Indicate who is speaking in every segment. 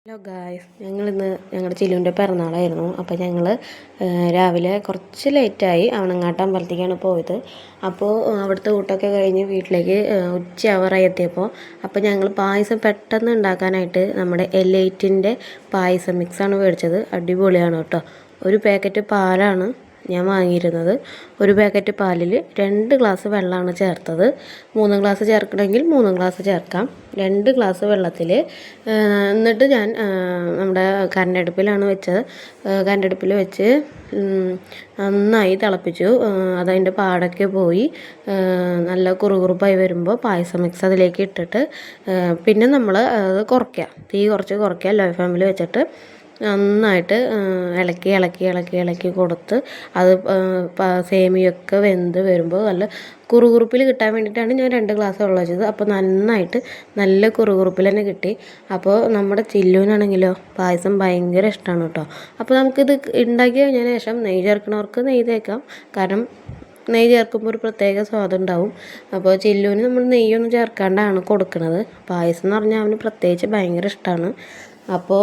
Speaker 1: Hello guys, ഞങ്ങളിന്ന് ഞങ്ങളുടെ ചിലുവിൻ്റെ പിറന്നാളായിരുന്നു. അപ്പോൾ ഞങ്ങൾ രാവിലെ കുറച്ച് ലേറ്റായി അവണങ്ങാട്ട് അമ്പലത്തേക്കാണ് പോയത്. അപ്പോൾ അവിടുത്തെ ഊട്ടമൊക്കെ കഴിഞ്ഞ് വീട്ടിലേക്ക് ഉച്ചയാവാറായി എത്തിയപ്പോൾ ഞങ്ങൾ പായസം പെട്ടെന്ന് ഉണ്ടാക്കാനായിട്ട് നമ്മുടെ എലൈറ്റിൻ്റെ പായസം മിക്സാണ് മേടിച്ചത്. അടിപൊളിയാണ് കേട്ടോ. ഒരു പാക്കറ്റ് പാലാണ് ഞാൻ വാങ്ങിയിരുന്നത്. ഒരു പാക്കറ്റ് പാലിൽ 2 ഗ്ലാസ് വെള്ളമാണ് ചേർത്തത്. 3 ഗ്ലാസ് ചേർക്കണമെങ്കിൽ 3 ഗ്ലാസ് ചേർക്കാം. 2 ഗ്ലാസ് വെള്ളത്തിൽ എന്നിട്ട് ഞാൻ നമ്മുടെ കരണ്ടടുപ്പിലാണ് വെച്ചത്. കരണ്ടടുപ്പിൽ വെച്ച് നന്നായി തിളപ്പിച്ചു. അതതിൻ്റെ പാടൊക്കെ പോയി നല്ല കുറുകുറുപ്പായി വരുമ്പോൾ പായസം മിക്സ് അതിലേക്ക് ഇട്ടിട്ട് പിന്നെ നമ്മൾ അത് കുറയ്ക്കുക. തീ കുറച്ച് കുറയ്ക്കുക. ലോ ഫ്ലെയിമിൽ വെച്ചിട്ട് നന്നായിട്ട് ഇളക്കി കൊടുത്ത് അത് സേമിയൊക്കെ വെന്ത് വരുമ്പോൾ നല്ല കുറുകുറുപ്പിൽ കിട്ടാൻ വേണ്ടിയിട്ടാണ് ഞാൻ 2 ഗ്ലാസ് വെള്ളം വെച്ചത്. അപ്പോൾ നന്നായിട്ട് നല്ല കുറുകുറുപ്പിൽ തന്നെ കിട്ടി. അപ്പോൾ നമ്മുടെ ചില്ലുവിനാണെങ്കിലോ പായസം ഭയങ്കര ഇഷ്ടമാണ് കേട്ടോ. അപ്പോൾ നമുക്കിത് ഉണ്ടാക്കി കഴിഞ്ഞതിന് ശേഷം നെയ്യ് ചേർക്കണവർക്ക് നെയ്യ് തേക്കാം. കാരണം നെയ്യ് ചേർക്കുമ്പോൾ ഒരു പ്രത്യേക സ്വാദം ഉണ്ടാവും. അപ്പോൾ ചില്ലുവിന് നമ്മൾ നെയ്യൊന്നും ചേർക്കാണ്ടാണ് കൊടുക്കുന്നത്. പായസം എന്ന് പറഞ്ഞാൽ അവന് പ്രത്യേകിച്ച് ഭയങ്കര ഇഷ്ടമാണ്. അപ്പോൾ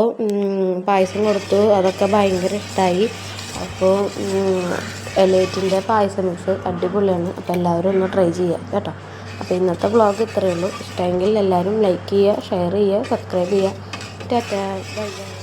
Speaker 1: പായസം കൊടുത്തു. അതൊക്കെ ഭയങ്കര ഇഷ്ടമായി. അപ്പോൾ എലൈറ്റിൻ്റെ പായസം മിക്സ് അടിപൊളിയാണ്. അപ്പോൾ എല്ലാവരും ഒന്ന് ട്രൈ ചെയ്യുക കേട്ടോ. അപ്പോൾ ഇന്നത്തെ വ്ളോഗ് ഇത്രയേ ഉള്ളൂ. ഇഷ്ടമെങ്കിൽ എല്ലാവരും ലൈക്ക് ചെയ്യുക, ഷെയർ ചെയ്യുക, സബ്സ്ക്രൈബ് ചെയ്യുക. Tata, bye bye.